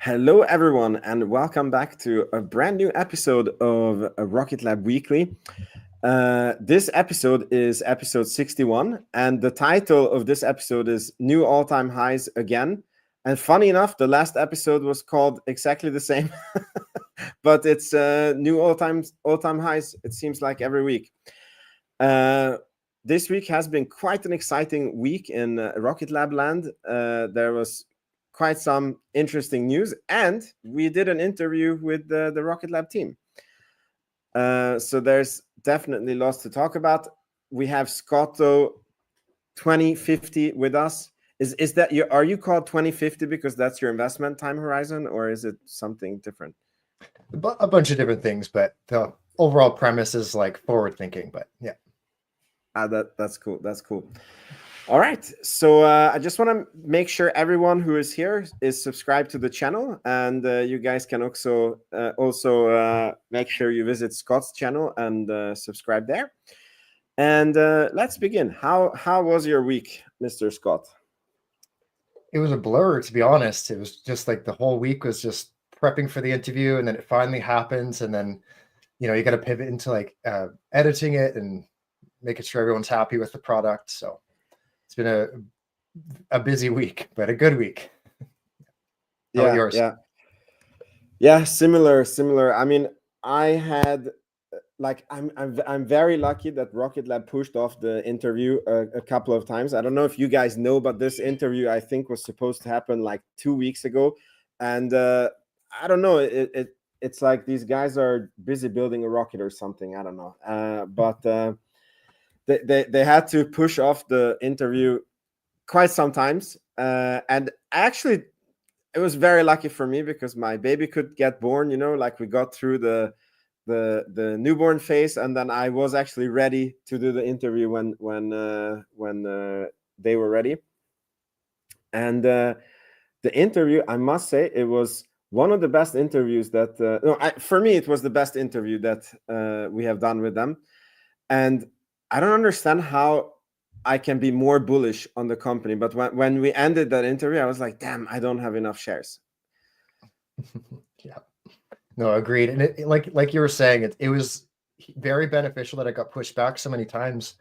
Hello, everyone, and welcome back to a brand new episode of Rocket Lab Weekly. This episode is episode 61, and the title of this episode is New All-Time Highs Again. And funny enough, the last episode was called exactly the same, but it's new all-time highs, it seems like every week. This week has been quite an exciting week in Rocket Lab land. There was quite some interesting news, and we did an interview with the Rocket Lab team. So there's definitely lots to talk about. We have Scotto 2050 with us. Is that you? Are you called 2050 because that's your investment time horizon, or is it something different? A bunch of different things, but the overall premise is like forward thinking. But yeah, that's cool. That's cool. All right, so I just want to make sure everyone who is here is subscribed to the channel, and you guys can also make sure you visit Scott's channel and subscribe there. And let's begin. How was your week, Mr. Scott? it was a blur, to be honest. It was just like the whole week was just prepping for the interview, and then it finally happens, and then you got to pivot into like editing it and making sure everyone's happy with the product. So it's been a busy week, but a good week. How about yours? Yeah. Similar. I mean, I had I'm very lucky that Rocket Lab pushed off the interview a couple of times. I don't know if you guys know, but this interview I think was supposed to happen like 2 weeks ago, and I don't know. It's like these guys are busy building a rocket or something. I don't know, but they had to push off the interview quite sometimes, and actually it was very lucky for me because my baby could get born. Like we got through the newborn phase, and then I was actually ready to do the interview when they were ready. And the interview, I must say, it was one of the best interviews that for me it was the best interview that we have done with them. And I don't understand how I can be more bullish on the company, but when we ended that interview, I was like, damn, I don't have enough shares. Yeah. No, agreed. And it like you were saying, it was very beneficial that it got pushed back so many times,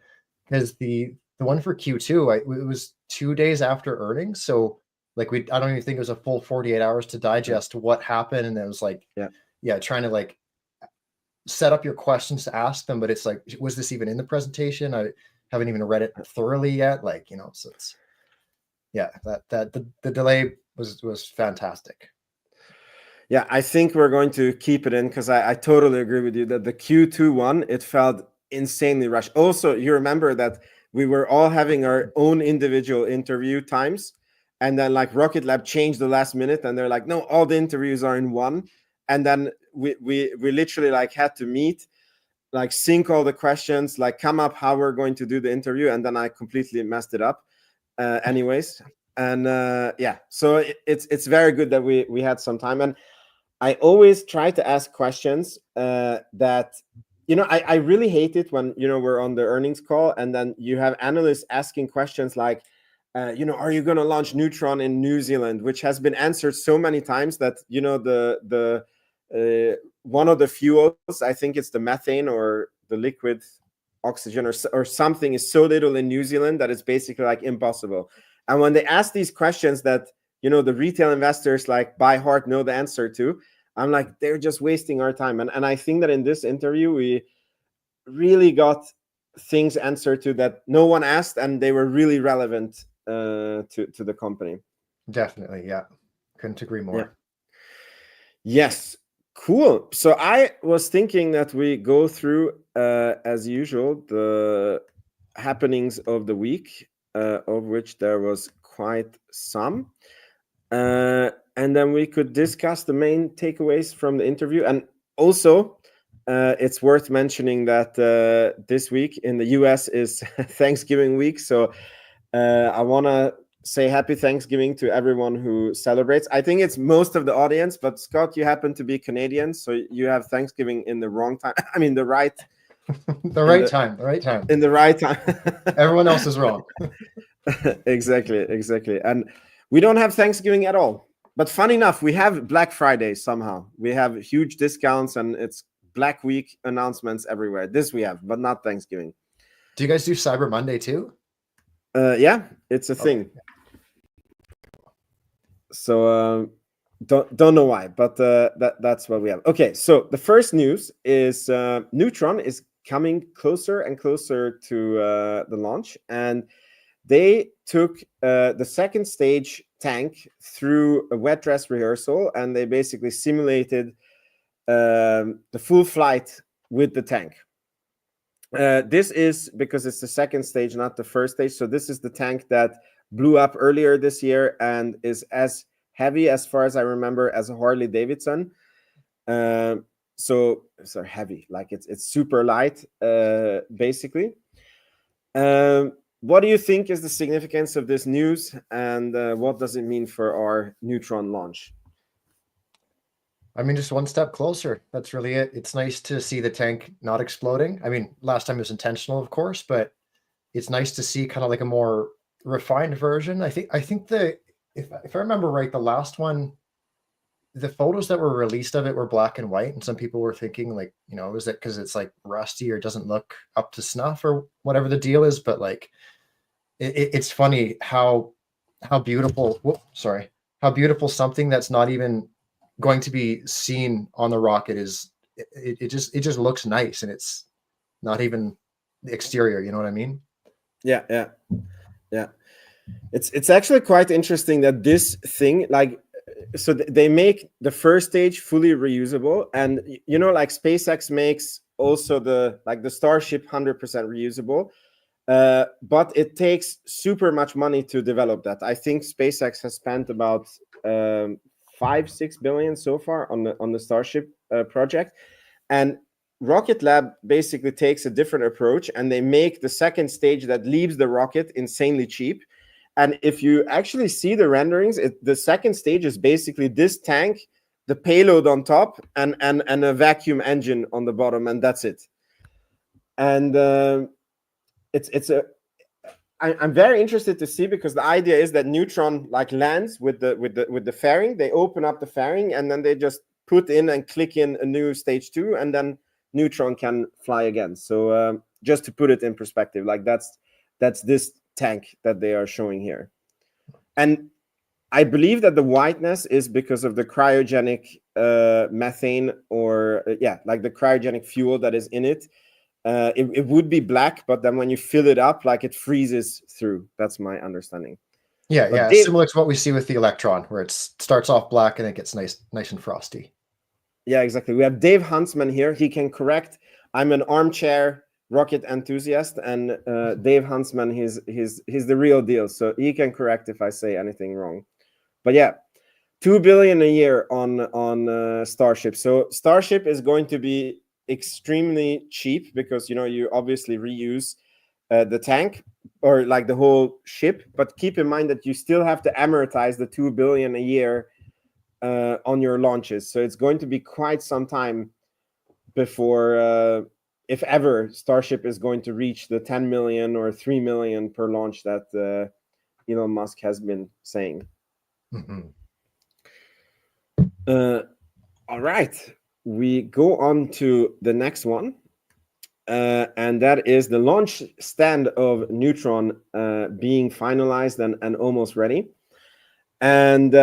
because the one for Q2, it was 2 days after earnings. So like I don't even think it was a full 48 hours to digest what happened. And it was like, trying to like set up your questions to ask them. But it's like, was this even in the presentation? I haven't even read it thoroughly yet. So it's, the delay was fantastic. Yeah, I think we're going to keep it in because I totally agree with you that the Q2 one, it felt insanely rushed. Also, you remember that we were all having our own individual interview times, and then like Rocket Lab changed the last minute, and they're like, no, all the interviews are in one. And then we literally like had to meet, like sync all the questions, like come up how we're going to do the interview, and then I completely messed it up anyways. And so it's very good that we had some time. And I always try to ask questions that, I really hate it when, we're on the earnings call and then you have analysts asking questions like, are you going to launch Neutron in New Zealand, which has been answered so many times that, the one of the fuels, I think it's the methane or the liquid oxygen or something, is so little in New Zealand that it's basically like impossible. And when they ask these questions that, the retail investors like by heart know the answer to, I'm like, they're just wasting our time. And I think that in this interview, we really got things answered to that no one asked, and they were really relevant to the company. Definitely. Yeah. Couldn't agree more. Yeah. Yes. Cool. So I was thinking that we go through, as usual, the happenings of the week, of which there was quite some. And then we could discuss the main takeaways from the interview. And also, it's worth mentioning that this week in the US is Thanksgiving week. So I want to say happy Thanksgiving to everyone who celebrates. I think it's most of the audience, but Scott, you happen to be Canadian, so you have Thanksgiving in the wrong time. I mean, the right time. In the right time. Everyone else is wrong. Exactly. And we don't have Thanksgiving at all. But fun enough, we have Black Friday somehow. We have huge discounts and it's Black Week announcements everywhere. This we have, but not Thanksgiving. Do you guys do Cyber Monday too? Yeah, it's a thing. So don't know why, but that's what we have. Okay, so the first news is Neutron is coming closer and closer to the launch, and they took the second stage tank through a wet dress rehearsal, and they basically simulated the full flight with the tank. This is because it's the second stage, not the first stage. So this is the tank that blew up earlier this year and is as heavy, as far as I remember, as a Harley Davidson. So heavy, like it's super light, basically. What do you think is the significance of this news, and what does it mean for our Neutron launch? I mean, just one step closer. That's really it. It's nice to see the tank not exploding. I mean, last time it was intentional, of course, but it's nice to see kind of like a more refined version. I think if I remember right, the last one, the photos that were released of it were black and white, and some people were thinking like, is it because it's like rusty or doesn't look up to snuff or whatever the deal is? But like, it's funny how beautiful. How beautiful something that's not even going to be seen on the rocket is. It just looks nice, and it's not even the exterior. You know what I mean? Yeah. It's actually quite interesting that this thing, like, so they make the first stage fully reusable, and like SpaceX makes also the Starship 100% reusable, but it takes super much money to develop that. I think SpaceX has spent about $5-6 billion so far on the Starship project, and Rocket Lab basically takes a different approach, and they make the second stage that leaves the rocket insanely cheap. And if you actually see the renderings, the second stage is basically this tank, the payload on top, and a vacuum engine on the bottom, and that's it. And I'm very interested to see, because the idea is that Neutron lands with the fairing. They open up the fairing, and then they just put in and click in a new stage 2, and then Neutron can fly again. So just to put it in perspective, that's this tank that they are showing here. And I believe that the whiteness is because of the cryogenic methane, or the cryogenic fuel that is in it. It would be black, but then when you fill it up, it freezes through. That's my understanding. Yeah, similar to what we see with the Electron, where it starts off black and it gets nice and frosty. Yeah, exactly. We have Dave Huntsman here. He can correct. I'm an armchair rocket enthusiast, and Dave Huntsman, he's the real deal, so he can correct if I say anything wrong. But yeah, $2 billion a year on Starship. So Starship is going to be extremely cheap, because you obviously reuse the tank, or the whole ship, but keep in mind that you still have to amortize the $2 billion a year on your launches. So it's going to be quite some time before, if ever, Starship is going to reach the 10 million or 3 million per launch that Elon Musk has been saying. Mm-hmm. All right, we go on to the next one, and that is the launch stand of Neutron being finalized and almost ready. And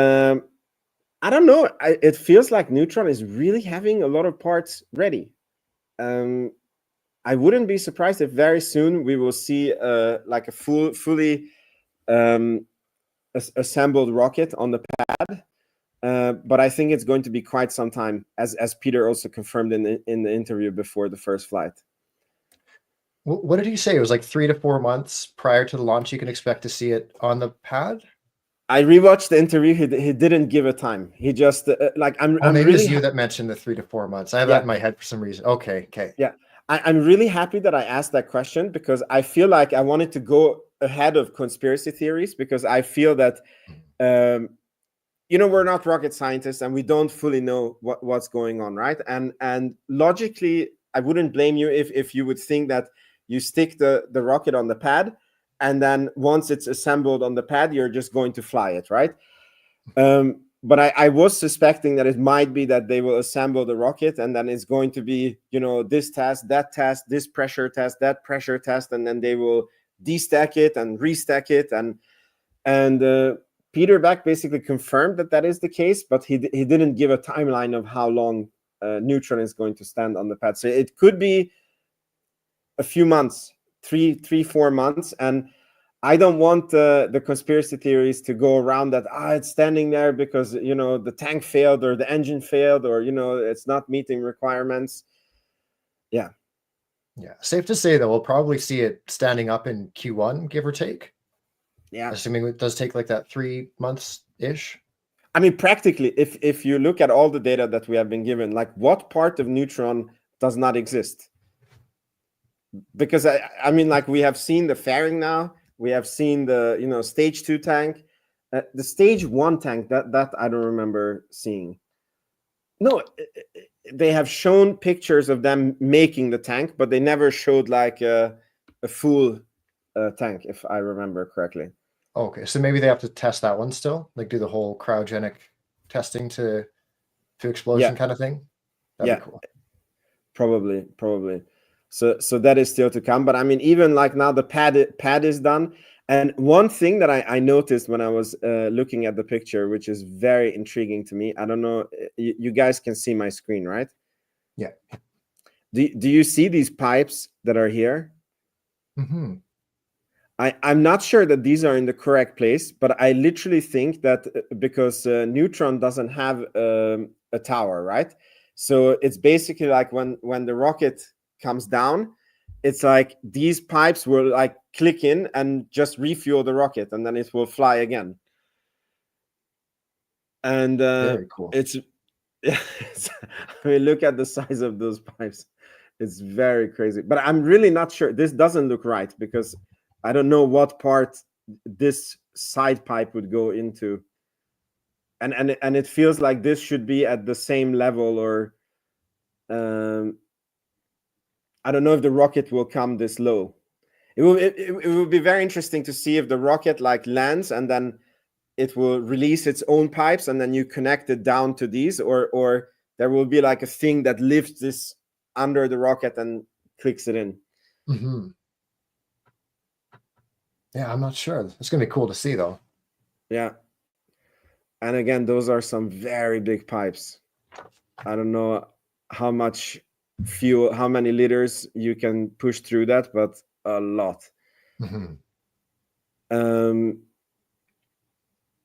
I don't know, it feels like Neutron is really having a lot of parts ready. I wouldn't be surprised if very soon we will see a fully assembled rocket on the pad. But I think it's going to be quite some time, as Peter also confirmed in the interview before the first flight. What did he say? It was 3 to 4 months prior to the launch. You can expect to see it on the pad. I rewatched the interview. He didn't give a time. He just I'm maybe really, it was you that mentioned the 3 to 4 months. I have that in my head for some reason. Okay. Yeah, I'm really happy that I asked that question, because I feel like I wanted to go ahead of conspiracy theories, because I feel that we're not rocket scientists and we don't fully know what's going on, right? And logically, I wouldn't blame you if you would think that you stick the rocket on the pad, and then once it's assembled on the pad, you're just going to fly it, right? but I was suspecting that it might be that they will assemble the rocket, and then it's going to be, this test, this pressure test, that pressure test, and then they will destack it and restack it. And Peter Beck basically confirmed that is the case, but he didn't give a timeline of how long Neutron is going to stand on the pad. So it could be a few months, 4 months. And I don't want the conspiracy theories to go around that it's standing there because the tank failed or the engine failed or it's not meeting requirements. Yeah. Safe to say that we'll probably see it standing up in Q1, give or take. Yeah. Assuming it does take like that 3 months ish. I mean, practically, if you look at all the data that we have been given, like what part of Neutron does not exist? Because I mean, like we have seen the fairing now. We have seen the stage 2 tank, the stage 1 tank that I don't remember seeing. No, they have shown pictures of them making the tank, but they never showed like a full tank, if I remember correctly. Okay, so maybe they have to test that one still, like do the whole cryogenic testing to explosion kind of thing. That'd be cool. Probably. So that is still to come. But I mean, even like now the pad is done. And one thing that I noticed when I was looking at the picture, which is very intriguing to me, I don't know, you guys can see my screen, right? Yeah. Do you see these pipes that are here? Mm-hmm. I'm not sure that these are in the correct place, but I literally think that because Neutron doesn't have a tower, right? So it's basically like when the rocket comes down, it's like these pipes will like click in and just refuel the rocket, and then it will fly again. And very cool. I mean, look at the size of those pipes. It's very crazy. But I'm really not sure. This doesn't look right because I don't know what part this side pipe would go into. And it feels like this should be at the same level, or I don't know if the rocket will come this low. It will be very interesting to see if the rocket like lands and then it will release its own pipes and then you connect it down to these, or there will be like a thing that lifts this under the rocket and clicks it in. Mm-hmm. Yeah, I'm not sure. It's gonna be cool to see though. Yeah. And again, those are some very big pipes. I don't know how much fuel, how many liters you can push through that, but a lot. Mm-hmm.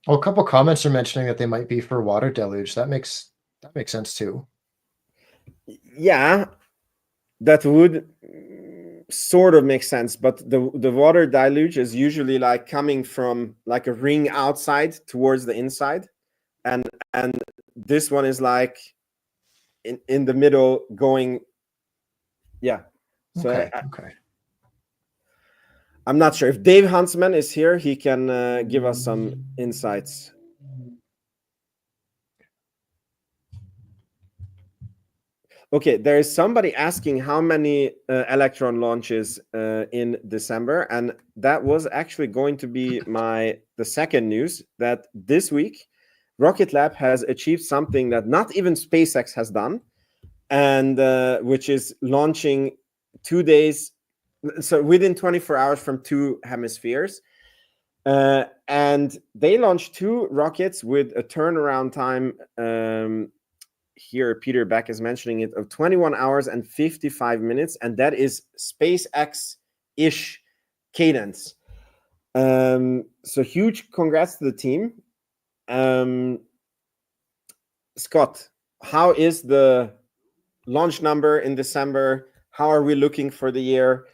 Well, a couple comments are mentioning that they might be for water deluge. That makes sense too. Yeah, that would sort of make sense, but the water deluge is usually like coming from like a ring outside towards the inside, and this one is like in the middle going. Yeah. So okay. I'm not sure if Dave Huntsman is here. He can give us some insights. Okay, there is somebody asking how many Electron launches in December, and that was actually going to be the second news, that this week Rocket Lab has achieved something that not even SpaceX has done, and which is launching 2 days, so within 24 hours from 2 hemispheres. And they launched 2 rockets with a turnaround time, here Peter Beck is mentioning it, of 21 hours and 55 minutes, and that is SpaceX-ish cadence. So huge congrats to the team. Scott, how is the launch number in December? How are we looking for the year?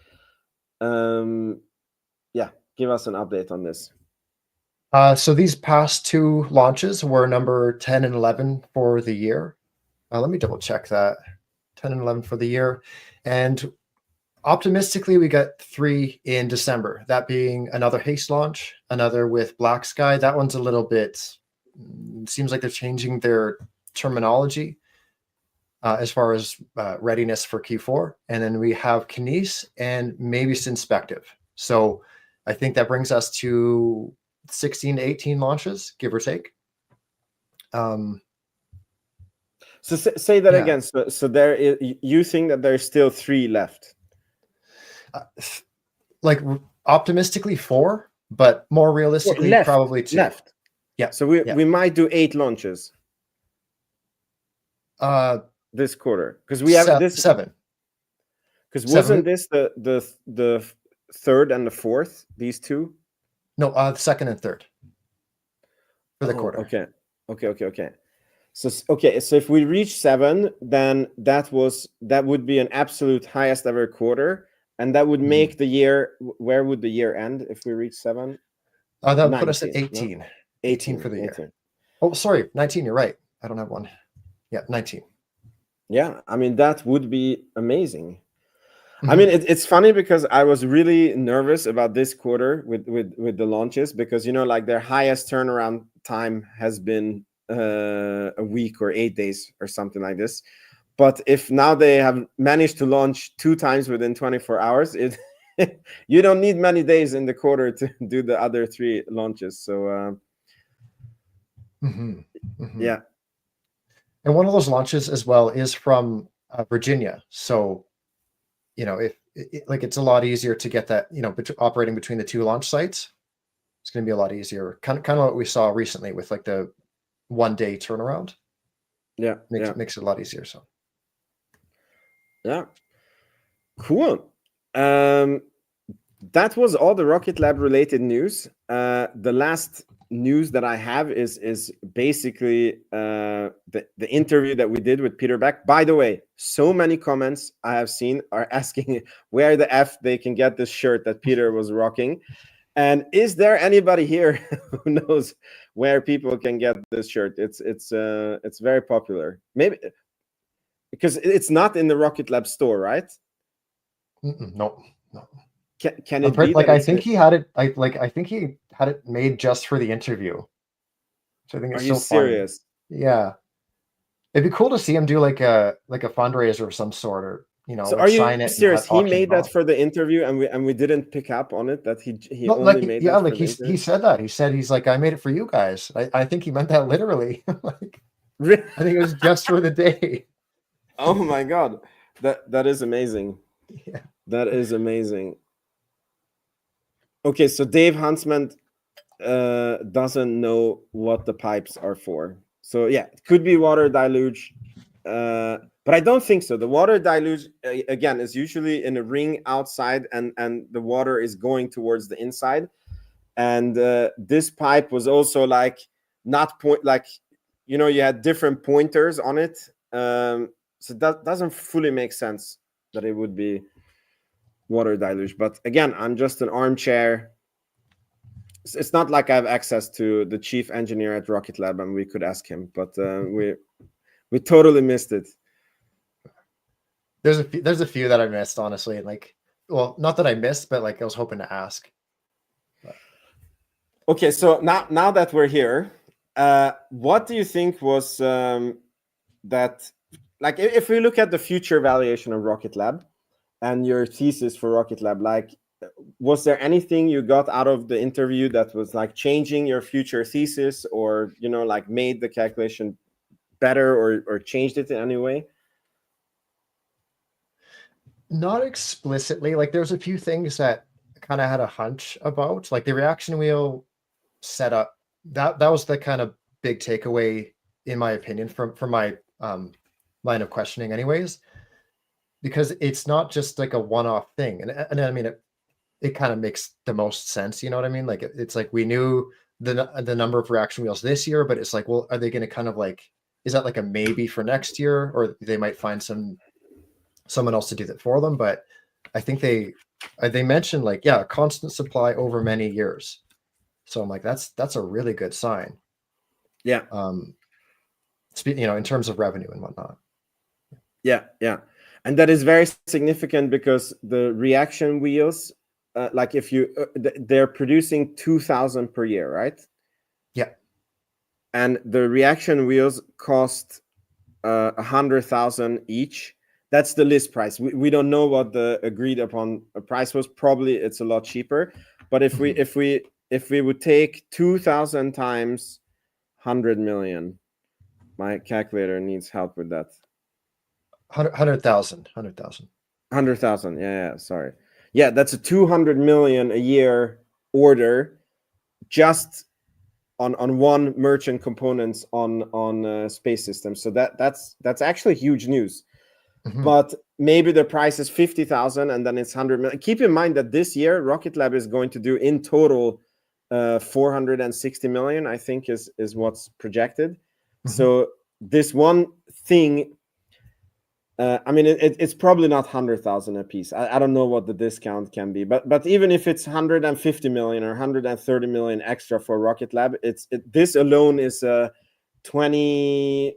Yeah, give us an update on this. So these past 2 launches were number 10 and 11 for the year. Let me double check that. 10 and 11 for the year. And optimistically, we got 3 in December, that being another HASTE launch, another with Black Sky. That one's a little bit, seems like they're changing their terminology as far as readiness for Q4. And then we have Kinesis and maybe Synspective. So I think that brings us to 16 to 18 launches, give or take. So say that Yeah. again. So there is, you think that there's still 3 left? Like optimistically 4, but more realistically probably 2. Left. Yeah. So we might do 8 launches this quarter, because we have this 7. Because wasn't this the third and the fourth? These 2? No, the second and third for the quarter. Okay. So if we reach 7, then that would be an absolute highest ever quarter, and that would make the year. Where would the year end if we reach 7? That would put us at 18. No? 18 for the year. 18. Oh, sorry, 19. You're right. I don't have one. Yeah, 19. Yeah, I mean that would be amazing. I mean, it's funny because I was really nervous about this quarter with the launches, because like their highest turnaround time has been a week or 8 days or something like this. But if now they have managed to launch 2 times within 24 hours, you don't need many days in the quarter to do the other 3 launches. So yeah. And one of those launches as well is from Virginia. So if it's a lot easier to get that, operating between the 2 launch sites, it's going to be a lot easier. Kind of what we saw recently with like the 1-day turnaround. Yeah, makes it a lot easier. So yeah, cool. That was all the Rocket Lab related news. The last news that I have is basically the interview that we did with Peter Beck. By the way, so many comments I have seen are asking where the F they can get this shirt that Peter was rocking. And is there anybody here who knows where people can get this shirt? It's very popular. Maybe because it's not in the Rocket Lab store, right? No. Can it be? Like I think he had it. I think he had it made just for the interview. So I think it's so serious? Funny. Yeah, it'd be cool to see him do like a fundraiser of some sort, or So are you serious? He made that for the interview, and we didn't pick up on it that he only made that. Like he said that. He's like, I made it for you guys. I think he meant that literally. Like, I think it was just for the day. Oh my god, that is amazing. Yeah, that is amazing. Okay, so Dave Huntsman doesn't know what the pipes are for. So yeah, it could be water deluge, but I don't think so. The water deluge again is usually in a ring outside, and the water is going towards the inside. And this pipe was also like not you had different pointers on it. So that doesn't fully make sense that it would be water deluge. But again, I'm just an armchair. It's not like I have access to the chief engineer at Rocket Lab and we could ask him, but we totally missed it. There's a few that I missed, honestly. Like, well, not that I missed, but like I was hoping to ask. Okay, so now that we're here, what do you think was that, like, if we look at the future valuation of Rocket Lab and your thesis for Rocket Lab, like, was there anything you got out of the interview that was like changing your future thesis, or like made the calculation better, or changed it in any way? Not explicitly. Like, there's a few things that kind of had a hunch about, like the reaction wheel setup. That was the kind of big takeaway, in my opinion, from my line of questioning, anyways, because it's not just like a one-off thing, and I mean it kind of makes the most sense. You know what I mean? Like it's like we knew the number of reaction wheels this year, but it's like, well, are they going to kind of like, is that like a maybe for next year, or they might find someone else to do that for them? But I think they mentioned like, yeah, constant supply over many years. So I'm like, that's a really good sign. Yeah. In terms of revenue and whatnot. Yeah. And that is very significant because the reaction wheels, like if you, they're producing 2,000 per year, right? Yeah. And the reaction wheels cost 100,000 each. That's the list price. We don't know what the agreed upon price was. Probably it's a lot cheaper. But if we would take 2,000 times 100 million, My calculator needs help with that. 100,000. 100,000. Yeah, sorry. Yeah, that's a 200 million a year order just on one merchant components on space systems. So that's actually huge news. But maybe the price is 50,000 and then it's 100 million. Keep in mind that this year Rocket Lab is going to do in total 460 million, I think is what's projected. So this one thing, I mean, it's probably not 100,000 a piece. I don't know what the discount can be, but even if it's 150 million or 130 million extra for Rocket Lab, this alone is 20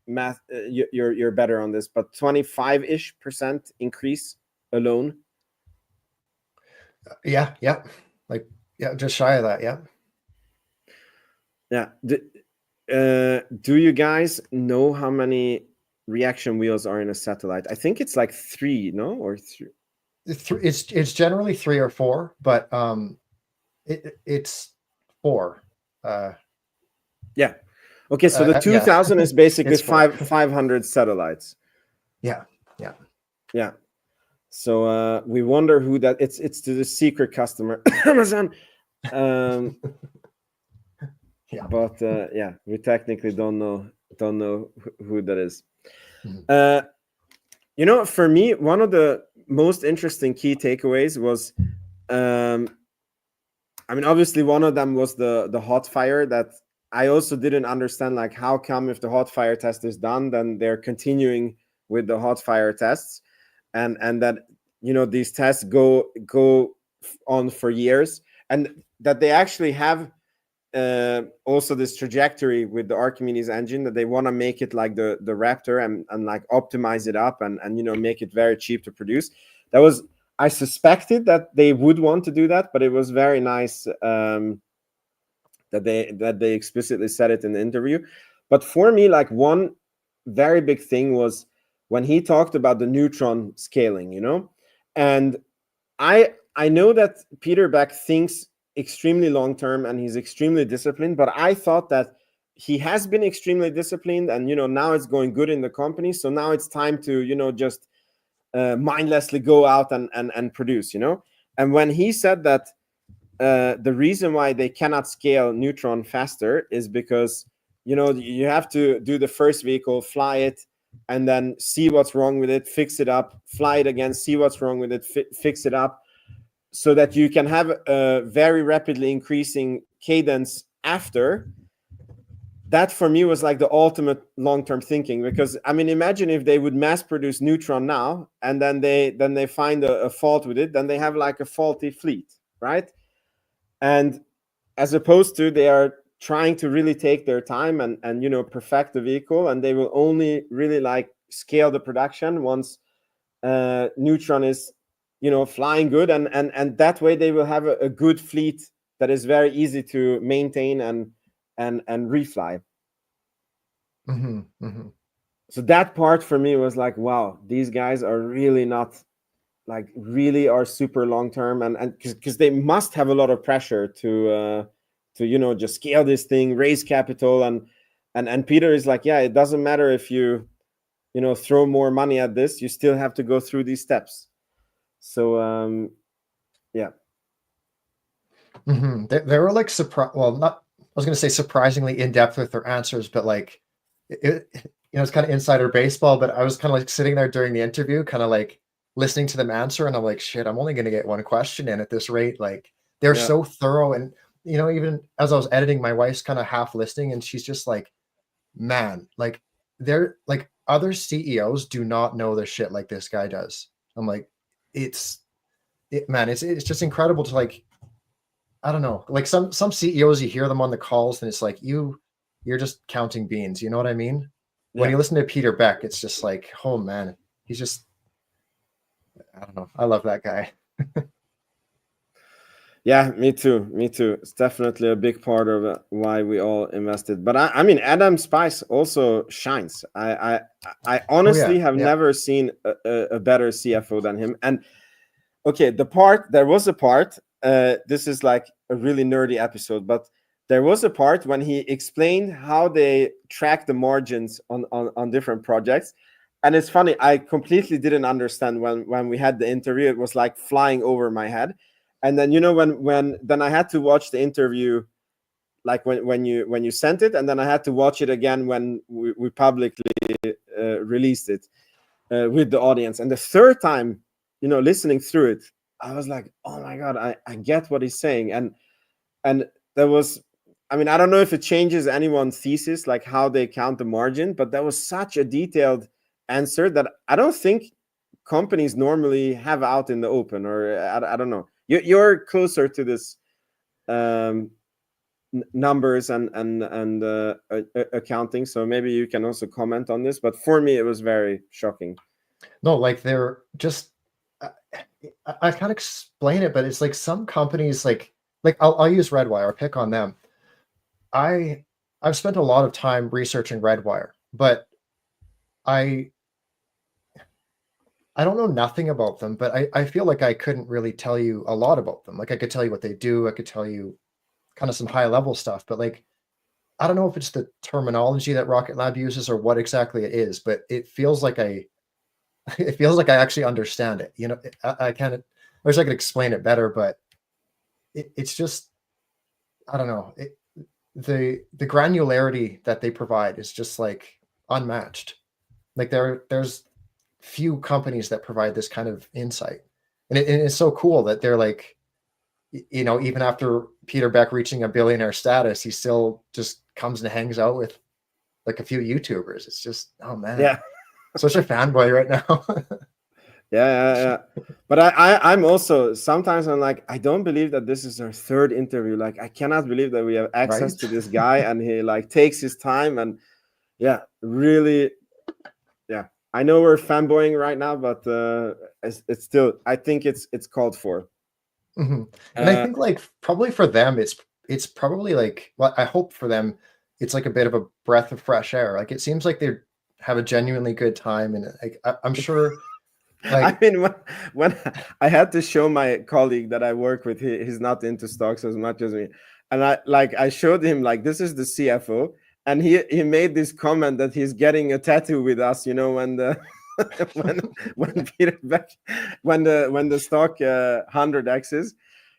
math. You're better on this, but 25-ish% increase alone. Yeah, just shy of that. Yeah. Do you guys know how many reaction wheels are in a satellite? I think it's like 3, no? Or 3. It's generally 3 or 4, but it's 4. Yeah. Okay, so the 2000 is basically 500 satellites. Yeah. So we wonder who that. It's to the secret customer, Amazon. Yeah. But we technically don't know who that is. For me, one of the most interesting key takeaways was, obviously one of them was the hot fire that I also didn't understand, like how come if the hot fire test is done, then they're continuing with the hot fire tests, and that these tests go on for years, and that they actually have also this trajectory with the Archimedes engine that they want to make it like the Raptor and like optimize it up and make it very cheap to produce. I suspected that they would want to do that, but it was very nice that they explicitly said it in the interview. But for me, like one very big thing was when he talked about the Neutron scaling, and I know that Peter Beck thinks extremely long term and he's extremely disciplined, but I thought that he has been extremely disciplined and now it's going good in the company, so now it's time to just mindlessly go out and produce, and when he said that the reason why they cannot scale Neutron faster is because you have to do the first vehicle, fly it, and then see what's wrong with it, fix it up, fly it again, see what's wrong with it, fix it up, so that you can have a very rapidly increasing cadence after. That for me was like the ultimate long-term thinking, because imagine if they would mass produce Neutron now and then they find a fault with it, then they have like a faulty fleet, right? And as opposed to they are trying to really take their time and perfect the vehicle, and they will only really like scale the production once Neutron is flying good, and that way they will have a good fleet that is very easy to maintain and refly. So that part for me was like, wow, these guys are really not like really are super long term, and because they must have a lot of pressure to just scale this thing, raise capital, and Peter is like, yeah, it doesn't matter if you throw more money at this, you still have to go through these steps. So yeah. They were like I was going to say surprisingly in depth with their answers, but like it's kind of insider baseball. But I was kind of like sitting there during the interview, kind of like listening to them answer, and I'm like, shit, I'm only going to get one question in at this rate. Like they're so thorough, and even as I was editing, my wife's kind of half listening, and she's just like, man, like they're like other CEOs do not know their shit like this guy does. I'm like, it's just incredible to like, I don't know, like some CEOs, you hear them on the calls and it's like you're just counting beans, you know what I mean? When you listen to Peter Beck, it's just like, oh man, he's just, I don't know, I love that guy. Yeah, me too. It's definitely a big part of why we all invested. But Adam Spice also shines. I honestly have never seen a better CFO than him. And okay, there was a part, this is like a really nerdy episode, but there was a part when he explained how they track the margins on different projects. And it's funny, I completely didn't understand when we had the interview. It was like flying over my head. And then, when then I had to watch the interview, like when you sent it, and then I had to watch it again when we publicly released it with the audience. And the third time, listening through it, I was like, oh my God, I get what he's saying. And there was, I mean, I don't know if it changes anyone's thesis, like how they count the margin, but that was such a detailed answer that I don't think companies normally have out in the open, or I don't know. You're closer to this numbers and accounting, so maybe you can also comment on this. But for me, it was very shocking. No, like they're just, I can't explain it, but it's like some companies, like I'll use Redwire, I'll pick on them. I've spent a lot of time researching Redwire, but I don't know nothing about them, but I feel like I couldn't really tell you a lot about them. Like I could tell you what they do, I could tell you kind of some high level stuff, but like I don't know if it's the terminology that Rocket Lab uses or what exactly it is, but it feels like I actually understand it. I kind of, I wish I could explain it better, but it's just, I don't know. The granularity that they provide is just like unmatched. Like there's few companies that provide this kind of insight, and it's so cool that they're like, even after Peter Beck reaching a billionaire status, he still just comes and hangs out with like a few YouTubers. It's just, oh man, yeah, such a fanboy right now. yeah. But I'm also, sometimes I'm like, I don't believe that this is our third interview. Like, I cannot believe that we have access Right? to this guy, and he like takes his time, and really, I know we're fanboying right now, but it's still, I think it's called for. Mm-hmm. And I think like probably for them, it's probably like, well, I hope for them, it's like a bit of a breath of fresh air. Like it seems like they have a genuinely good time, and like I'm sure. Like, I mean, when I had to show my colleague that I work with, he's not into stocks as much as me, and I showed him like, this is the CFO, and he made this comment that he's getting a tattoo with us. When the when Peter Beck, when the stock 100x's,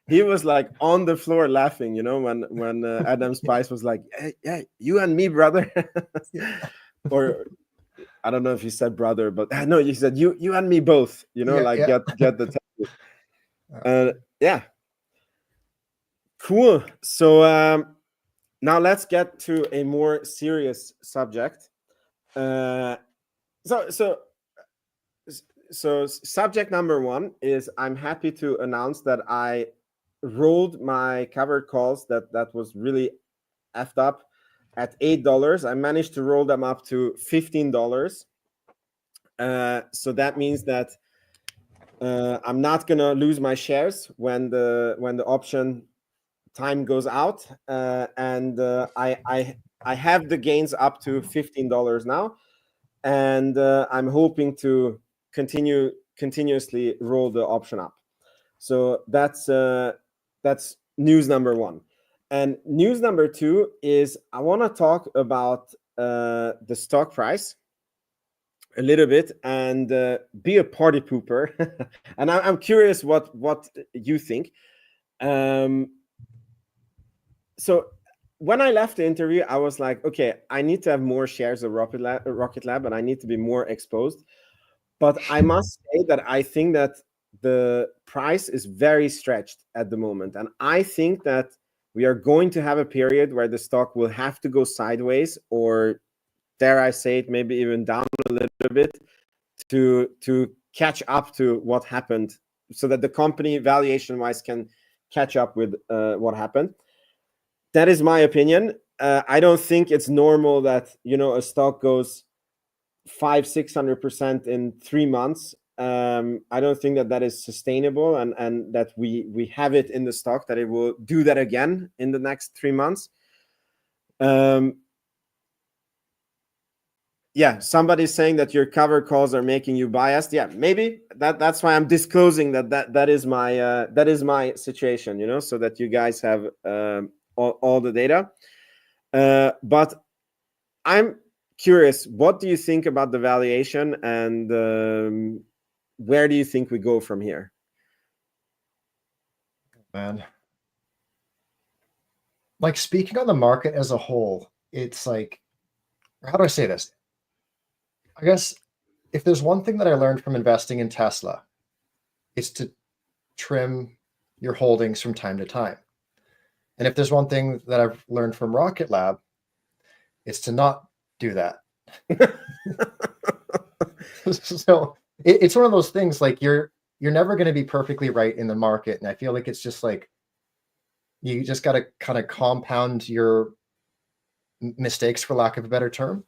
he was like on the floor laughing. When Adam Spice was like, hey, you and me, brother, or. I don't know if he said brother, but no, he said you and me both. Get the tattoo. Yeah, cool. So now let's get to a more serious subject. So subject number one is, I'm happy to announce that I rolled my covered calls that was really effed up at $8. I managed to roll them up to $15. So that means that I'm not gonna lose my shares when the option time goes out, and I have the gains up to $15 now, and I'm hoping to continuously roll the option up. So that's news number one. And news number two is, I want to talk about the stock price a little bit, and be a party pooper. And I'm curious what you think. So when I left the interview, I was like, okay, I need to have more shares of Rocket Lab, and I need to be more exposed. But I must say that I think that the price is very stretched at the moment, and I think that we are going to have a period where the stock will have to go sideways, or dare I say it, maybe even down a little bit, to catch up to what happened, so that the company valuation wise can catch up with what happened. That is my opinion. I don't think it's normal that a stock goes 500-600% in 3 months. I don't think that is sustainable, and that we have it in the stock that it will do that again in the next 3 months. Yeah, somebody's saying that your cover calls are making you biased. Yeah, maybe that's why I'm disclosing that is my situation, so that you guys have all the data. But I'm curious, what do you think about the valuation, and where do you think we go from here? Man, like speaking on the market as a whole, it's like, how do I say this? I guess if there's one thing that I learned from investing in Tesla, it's to trim your holdings from time to time. And if there's one thing that I've learned from Rocket Lab, it's to not do that. So it's one of those things, like you're never going to be perfectly right in the market. And I feel like it's just like, you just got to kind of compound your mistakes, for lack of a better term.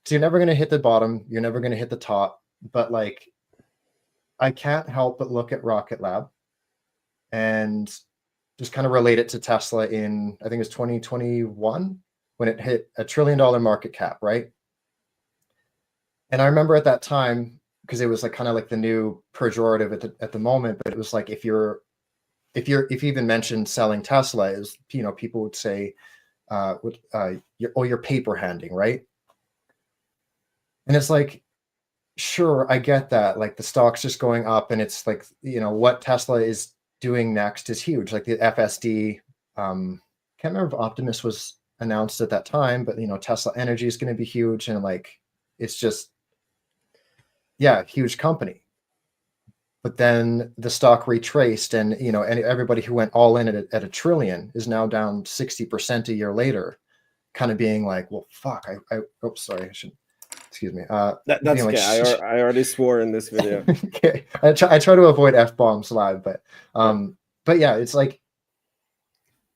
So you're never going to hit the bottom. You're never going to hit the top. But like, I can't help but look at Rocket Lab and just kind of relate it to Tesla in, I think it was 2021, when it hit $1 trillion market cap, right? And I remember at that time, because it was like kind of like the new pejorative at the moment, but it was like, if you even mentioned selling Tesla, is, you know, people would say, you're paper handing, right? And it's like, sure, I get that. Like the stock's just going up, and it's like, you know, what Tesla is doing next is huge. Like the FSD, can't remember if Optimus was announced at that time, but you know, Tesla Energy is going to be huge, and like, it's just, yeah, huge company. But then the stock retraced, and you know, and everybody who went all in at $1 trillion is now down 60% a year later, kind of being like, well, fuck, oops, sorry, I shouldn't. Excuse me. That's like, okay. I already swore in this video. Okay, I try to avoid F-bombs live, but yeah, it's like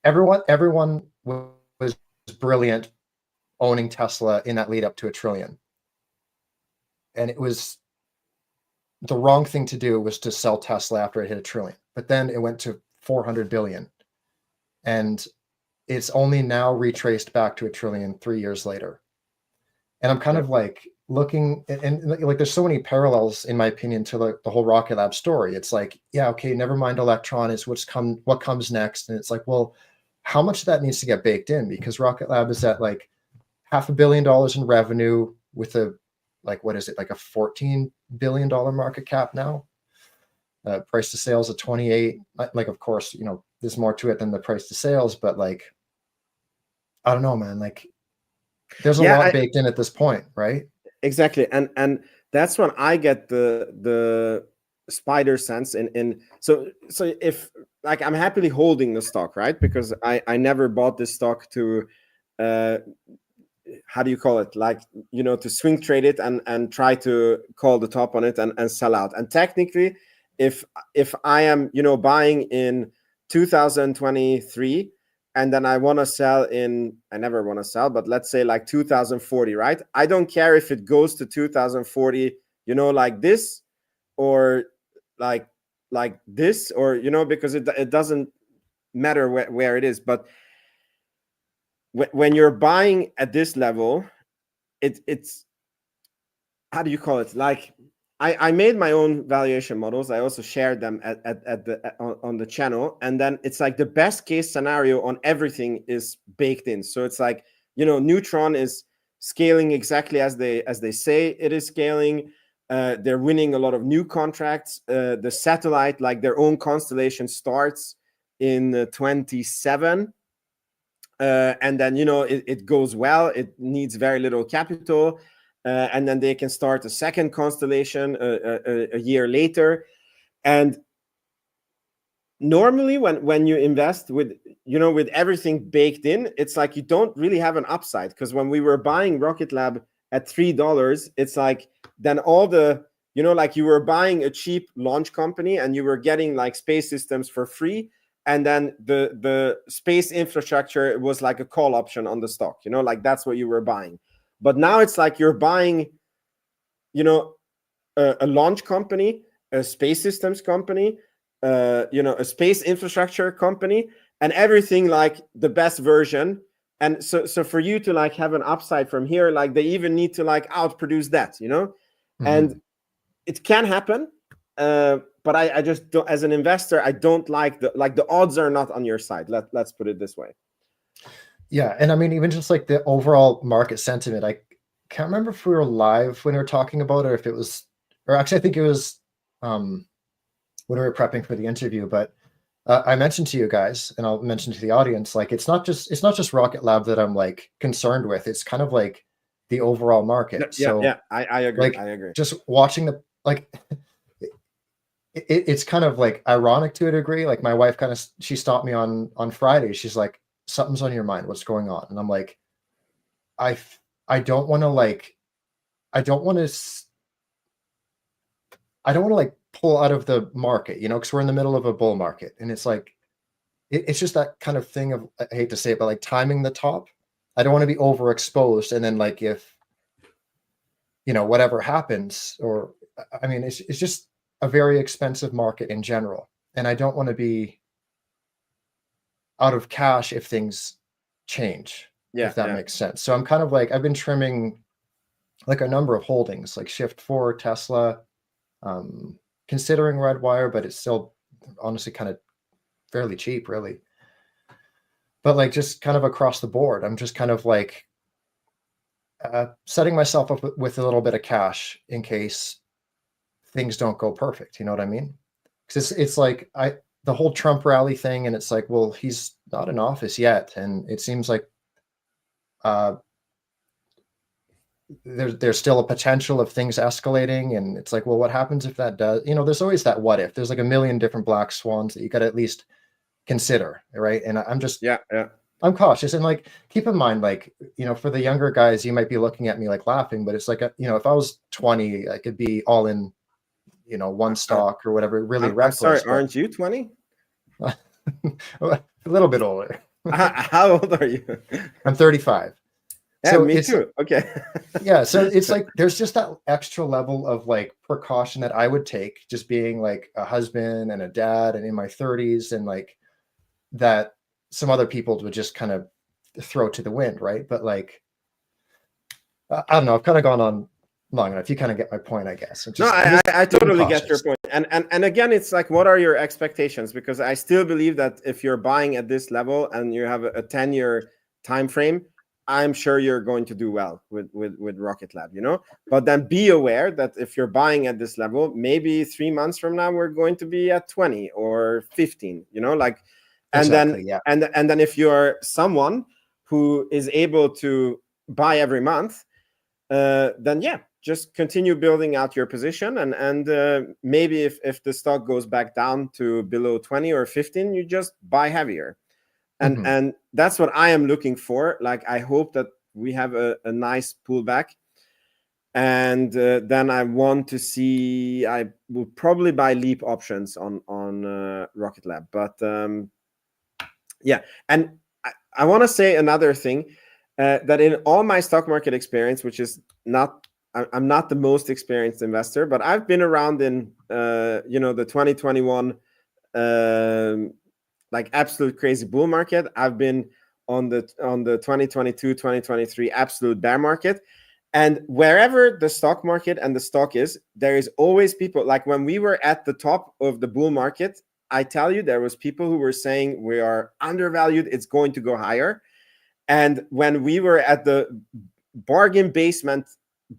everyone was brilliant owning Tesla in that lead up to $1 trillion, and it was the wrong thing to do was to sell Tesla after it hit $1 trillion. But then it went to 400 billion, and it's only now retraced back to $1 trillion 3 years later. And I'm kind of like looking, and like there's so many parallels, in my opinion, to the whole Rocket Lab story. It's like, yeah, okay, never mind Electron, is what comes next. And it's like, well, how much of that needs to get baked in? Because Rocket Lab is at like $500 million in revenue with a, like, what is it, like a $14 billion market cap now? Price to sales at 28. Like, of course, you know, there's more to it than the price to sales, but like, I don't know, man, like, there's a lot baked in at this point, right? Exactly, and that's when I get the spider sense in. So if, like, I'm happily holding the stock, right? Because I never bought this stock to, how do you call it? Like, you know, to swing trade it and try to call the top on it and sell out. And technically, if I am, you know, buying in 2023. And then I want to sell in, I never want to sell, but let's say like 2040, right? I don't care if it goes to 2040, you know, like this, or like this, or, you know, because it doesn't matter where it is. But when you're buying at this level, it's, how do you call it? Like, I made my own valuation models. I also shared them on the channel, and then it's like the best case scenario on everything is baked in. So it's like, you know, Neutron is scaling exactly as they say it is scaling. They're winning a lot of new contracts. The satellite, like their own constellation, starts in 27, and then, you know, it goes well. It needs very little capital. And then they can start a second constellation a year later. And normally when you invest with, you know, with everything baked in, it's like you don't really have an upside. Because when we were buying Rocket Lab at $3, it's like, then all the, you know, like you were buying a cheap launch company and you were getting like space systems for free. And then the space infrastructure was like a call option on the stock, you know, like that's what you were buying. But now it's like you're buying, you know, a launch company, a space systems company, you know, a space infrastructure company, and everything like the best version. And so for you to like have an upside from here, like they even need to like outproduce that, you know. Mm-hmm. And it can happen, but I just don't, as an investor, I don't like the odds are not on your side. Let's put it this way. Yeah, and I mean, even just like the overall market sentiment, I can't remember if we were live when we were talking about it, or if it was, or actually, I think it was when we were prepping for the interview. But I mentioned to you guys, and I'll mention to the audience, like it's not just Rocket Lab that I'm like concerned with. It's kind of like the overall market. Yeah, So yeah, I agree. like I agree. just watching the like. It's kind of like ironic to a degree. Like my wife kind of she stopped me on Friday. She's like, "Something's on your mind. What's going on?" And I'm like, I I don't want to like I don't want to I don't want to like pull out of the market, because we're in the middle of a bull market, and it's like it's just that kind of thing of, I hate to say it, but like timing the top. I don't want to be overexposed, and then like if whatever happens, or I mean, it's just a very expensive market in general, and I don't want to be out of cash if things change, Yeah, if that yeah. makes sense. So I'm kind of like I've been trimming like a number of holdings, like Shift 4, Tesla, considering Redwire, but it's still honestly kind of fairly cheap, really. But like just kind of across the board, I'm just kind of like setting myself up with a little bit of cash in case things don't go perfect. You know what I mean? Because it's like the whole Trump rally thing, and it's like, well, he's not in office yet, and it seems like uh, there's still a potential of things escalating, and it's like, well, what happens if that does? There's always that what if. There's like a million different black swans that you got to at least consider, right? And I'm just Yeah, yeah. I'm cautious, and like keep in mind, like for the younger guys, you might be looking at me like laughing, but it's like if I was 20, I could be all in, one stock or whatever, really I'm sorry, reckless. aren't you 20? But a little bit older. How old are you? I'm 35. Yeah, So me it's too. Okay. yeah, so it's like there's just that extra level of like precaution that I would take, just being like a husband and a dad and in my 30s, and like that some other people would just kind of throw to the wind, right? But like I don't know, I've kind of gone on long enough. You kind of get my point, I guess. No, I totally get your point. And again, it's like, what are your expectations? Because I still believe that if you're buying at this level and you have a 10-year time frame, I'm sure you're going to do well with Rocket Lab, But then be aware that if you're buying at this level, maybe 3 months from now we're going to be at 20 or 15, like, and exactly, then yeah. and then if you're someone who is able to buy every month, then yeah, just continue building out your position, and maybe if the stock goes back down to below 20 or 15, you just buy heavier. And that's what I am looking for. Like, I hope that we have a nice pullback, and then I want to see. I will probably buy leap options on Rocket Lab, but yeah. And I want to say another thing, that in all my stock market experience, which is not, I'm not the most experienced investor, but I've been around in the 2021 like absolute crazy bull market. I've been on the 2022 2023 absolute bear market, and wherever the stock market and the stock is, there is always people. Like when we were at the top of the bull market, I tell you, there was people who were saying we are undervalued, it's going to go higher. And when we were at the bargain basement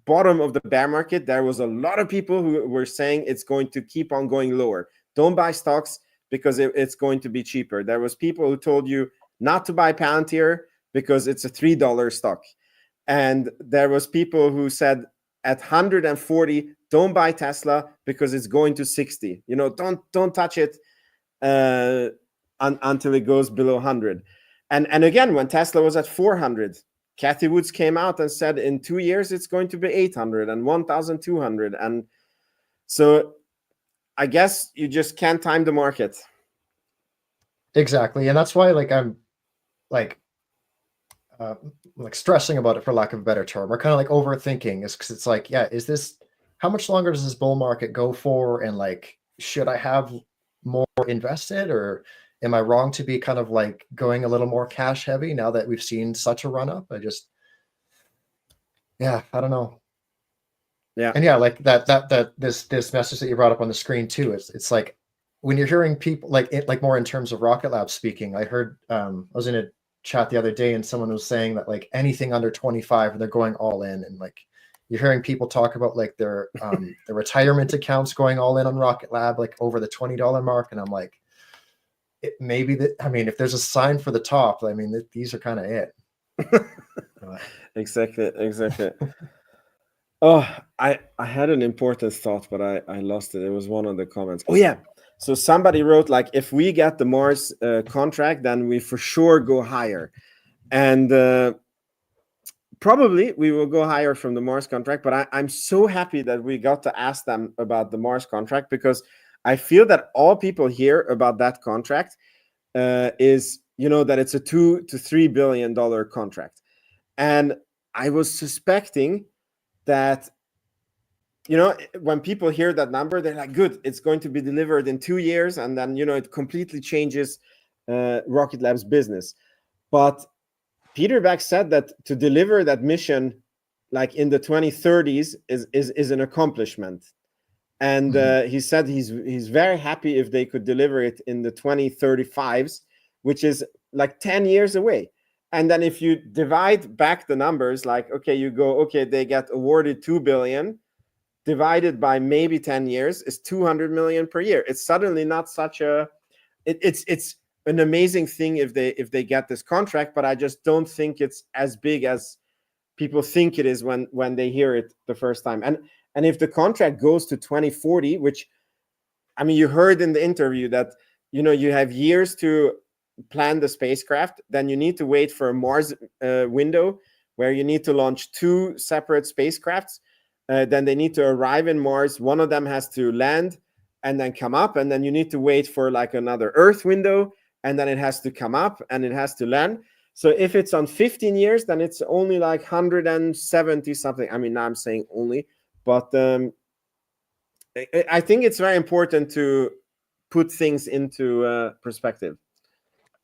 bottom of the bear market, there was a lot of people who were saying it's going to keep on going lower. Don't buy stocks because it's going to be cheaper. There was people who told you not to buy Palantir because it's a $3 stock. And there was people who said at 140, don't buy Tesla because it's going to 60. Don't touch it until it goes below 100. And again, when Tesla was at 400, Cathie Woods came out and said in 2 years it's going to be 800 and 1,200. And so I guess you just can't time the market. Exactly, and that's why like I'm like stressing about it, for lack of a better term, or kind of like overthinking, is because it's like, yeah, how much longer does this bull market go for, and like should I have more invested, or am I wrong to be kind of like going a little more cash heavy now that we've seen such a run up? I don't know. Yeah. And yeah, like this message that you brought up on the screen too, it's like when you're hearing people like more in terms of Rocket Lab speaking. I heard I was in a chat the other day, and someone was saying that like anything under 25, they're going all in, and like you're hearing people talk about like their retirement accounts going all in on Rocket Lab, like over the $20 mark, and I'm like, maybe that. I mean, if there's a sign for the top, I mean, these are kind of it. Exactly. Oh, I had an important thought, but I lost it. It was one of the comments. Oh yeah. So somebody wrote like, if we get the Mars contract, then we for sure go higher, and probably we will go higher from the Mars contract. But I'm so happy that we got to ask them about the Mars contract, because I feel that all people hear about that contract is, that it's a $2 to $3 billion contract, and I was suspecting that, when people hear that number, they're like, good, it's going to be delivered in 2 years, and then it completely changes Rocket Lab's business. But Peter Beck said that to deliver that mission like in the 2030s is an accomplishment, and he said he's very happy if they could deliver it in the 2035s, which is like 10 years away. And then if you divide back the numbers, like, okay, they get awarded 2 billion divided by maybe 10 years is 200 million per year. It's suddenly not such a, it's an amazing thing if they get this contract, but I just don't think it's as big as people think it is when they hear it the first time. And if the contract goes to 2040, which, I mean, you heard in the interview that, you have years to plan the spacecraft, then you need to wait for a Mars window where you need to launch 2 separate spacecrafts. Then they need to arrive in Mars. One of them has to land and then come up, and then you need to wait for like another Earth window, and then it has to come up and it has to land. So if it's on 15 years, then it's only like 170 something. I mean, now I'm saying only, but I think it's very important to put things into perspective.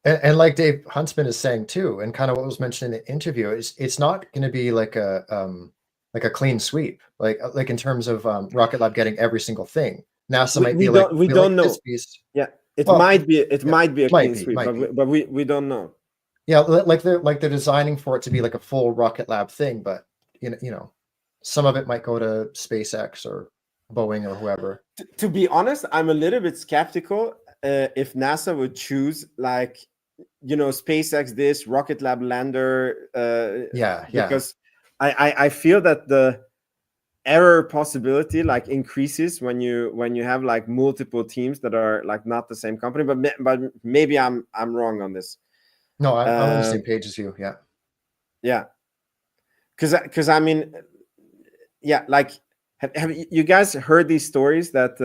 And like Dave Huntsman is saying too, and kind of what was mentioned in the interview, is it's not going to be like a clean sweep, like in terms of Rocket Lab getting every single thing. NASA might be like, we don't know. Yeah, it might be a clean sweep, but we don't know. Yeah, like they're designing for it to be like a full Rocket Lab thing, but some of it might go to SpaceX or Boeing or whoever. To be honest, I'm a little bit skeptical if NASA would choose like, SpaceX this Rocket Lab lander. Because I feel that the error possibility like increases when you have like multiple teams that are like not the same company. But maybe I'm wrong on this. No, I'm on the same page as you. Yeah. Because I mean, like, have you guys heard these stories that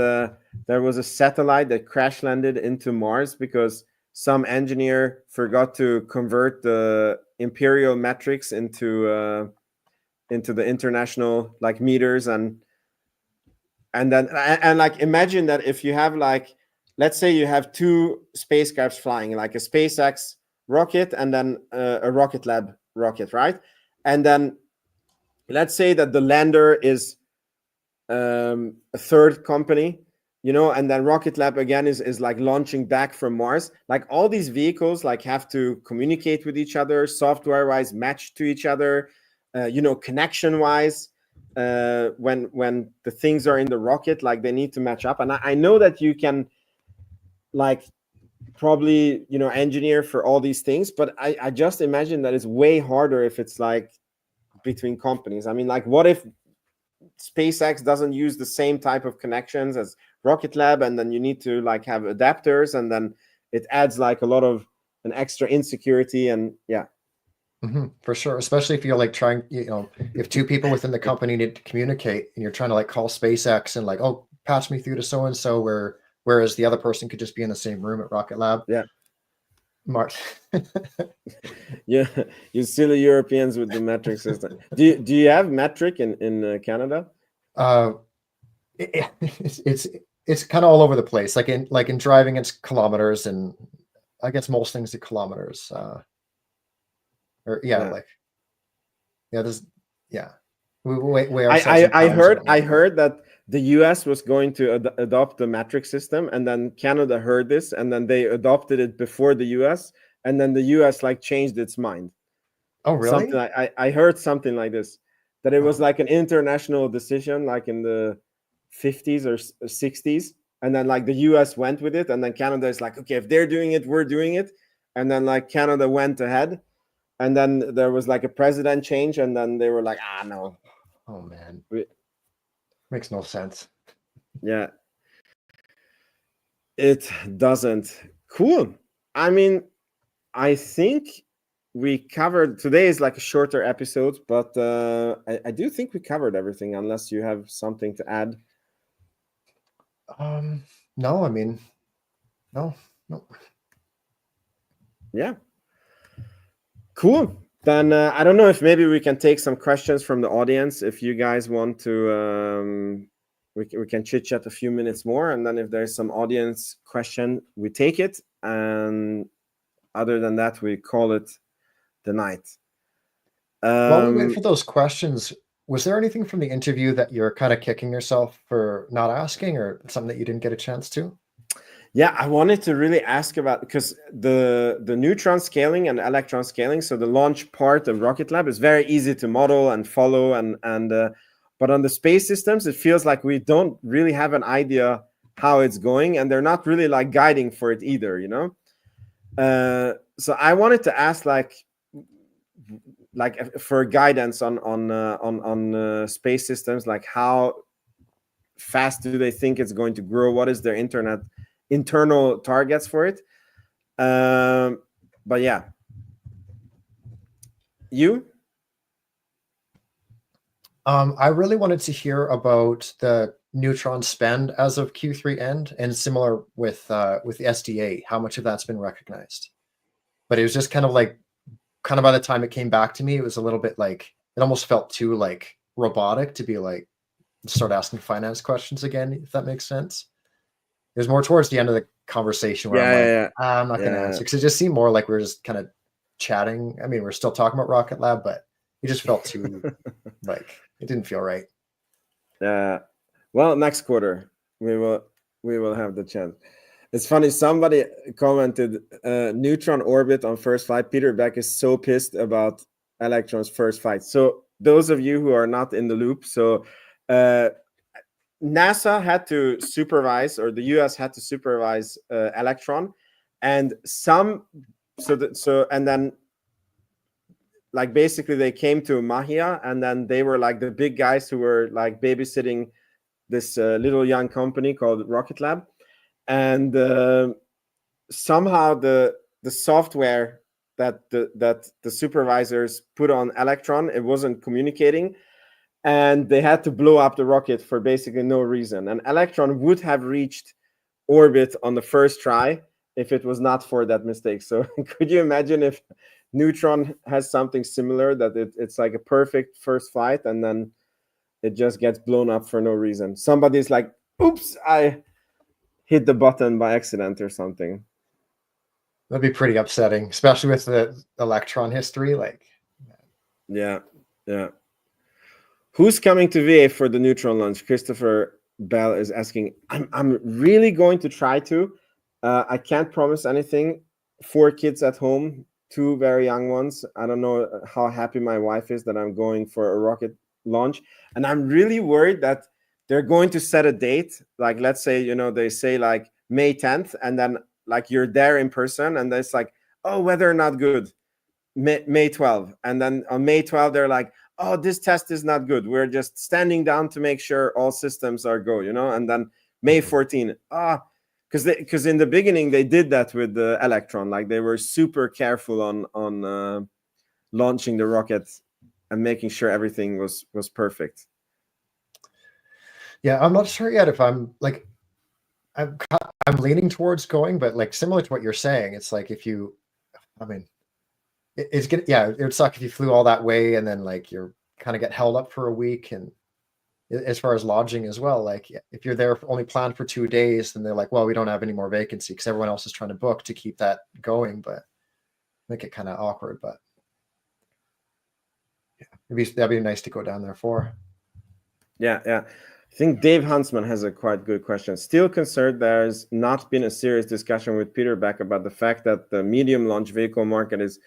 there was a satellite that crash landed into Mars because some engineer forgot to convert the imperial metrics into the international like meters, and like imagine that if you have like, let's say you have 2 spacecrafts flying, like a SpaceX rocket and then a Rocket Lab rocket, right? And then let's say that the lander is a third company, and then Rocket Lab again is like launching back from Mars. Like all these vehicles like have to communicate with each other, software wise match to each other, connection wise, when the things are in the rocket, like they need to match up. And I know that you can like probably engineer for all these things, but I just imagine that it's way harder if it's like between companies. I mean, like, what if SpaceX doesn't use the same type of connections as Rocket Lab, and then you need to like have adapters, and then it adds like a lot of an extra insecurity. And for sure, especially if you're like trying, if 2 people within the company need to communicate and you're trying to like call SpaceX and like, oh, pass me through to so and so, whereas the other person could just be in the same room at Rocket Lab. Mart. Yeah, you silly Europeans with the metric system. Do you have metric in Canada? It's kind of all over the place. Like in driving, it's kilometers, and I guess most things are kilometers. I heard that the US was going to adopt the metric system, and then Canada heard this, and then they adopted it before the US, and then the US like changed its mind. Oh, really? Something I heard something like this, that it was like an international decision, like in the 50s or 60s, and then like the US went with it, and then Canada is like, okay, if they're doing it, we're doing it, and then like Canada went ahead, and then there was like a president change, and then they were like, no. Oh man, makes no sense. Yeah, it doesn't. Cool. I mean, I think we covered, today is like a shorter episode, but I do think we covered everything, unless you have something to add. No, I mean, no. Yeah. Cool. Then I don't know if maybe we can take some questions from the audience. If you guys want to, we can chit chat a few minutes more, and then if there's some audience question, we take it. And other than that, we call it the night. While we wait for those questions, was there anything from the interview that you're kind of kicking yourself for not asking, or something that you didn't get a chance to? Yeah, I wanted to really ask about, because the neutron scaling and electron scaling, so the launch part of Rocket Lab is very easy to model and follow, and but on the space systems, it feels like we don't really have an idea how it's going, and they're not really like guiding for it either, you know. So I wanted to ask like for guidance on space systems, like how fast do they think it's going to grow? What is their internal targets for it? But yeah, you? I really wanted to hear about the Neutron spend as of Q3 end, and similar with the SDA, how much of that's been recognized. But it was just kind of by the time it came back to me, it was a little bit like, it almost felt too like robotic to be like, start asking finance questions again, if that makes sense. It was more towards the end of the conversation where I'm not going to answer, because it just seemed more like we were just kind of chatting. I mean, we're still talking about Rocket Lab, but it just felt too like, it didn't feel right. Well, next quarter we will have the chance. It's funny, somebody commented Neutron orbit on first flight. Peter Beck is so pissed about Electron's first flight. So those of you who are not in the loop, so NASA had to supervise, or the US had to supervise Electron, and and then like basically they came to Mahia, and then they were like the big guys who were like babysitting this little young company called Rocket Lab, and somehow the software that the supervisors put on Electron, it wasn't communicating, and they had to blow up the rocket for basically no reason. And Electron would have reached orbit on the first try if it was not for that mistake. So could you imagine if Neutron has something similar, that it's like a perfect first flight, and then it just gets blown up for no reason? Somebody's like, oops, I hit the button by accident or something. That'd be pretty upsetting, especially with the Electron history. Like, yeah. Who's coming to VA for the Neutron launch? Christopher Bell is asking. I'm really going to try to. I can't promise anything. 4 kids at home, 2 very young ones. I don't know how happy my wife is that I'm going for a rocket launch, and I'm really worried that they're going to set a date. Like, let's say, they say like May 10th, and then like you're there in person, and it's like, oh, weather not good, May 12th, and then on May 12th they're like, oh, this test is not good, we're just standing down to make sure all systems are go, and then May 14th, because in the beginning they did that with the Electron, like they were super careful on launching the rocket and making sure everything was perfect. Yeah, I'm not sure yet if I'm like, I'm leaning towards going, but like similar to what you're saying, it's like it would suck if you flew all that way and then like you're kind of get held up for a week. And as far as lodging as well, like if you're there only planned for 2 days, then they're like, well, we don't have any more vacancy, because everyone else is trying to book to keep that going, but make it kind of awkward. But yeah, that'd be nice to go down there for. Yeah. I think Dave Huntsman has a quite good question. Still concerned there's not been a serious discussion with Peter Beck about the fact that the medium launch vehicle market is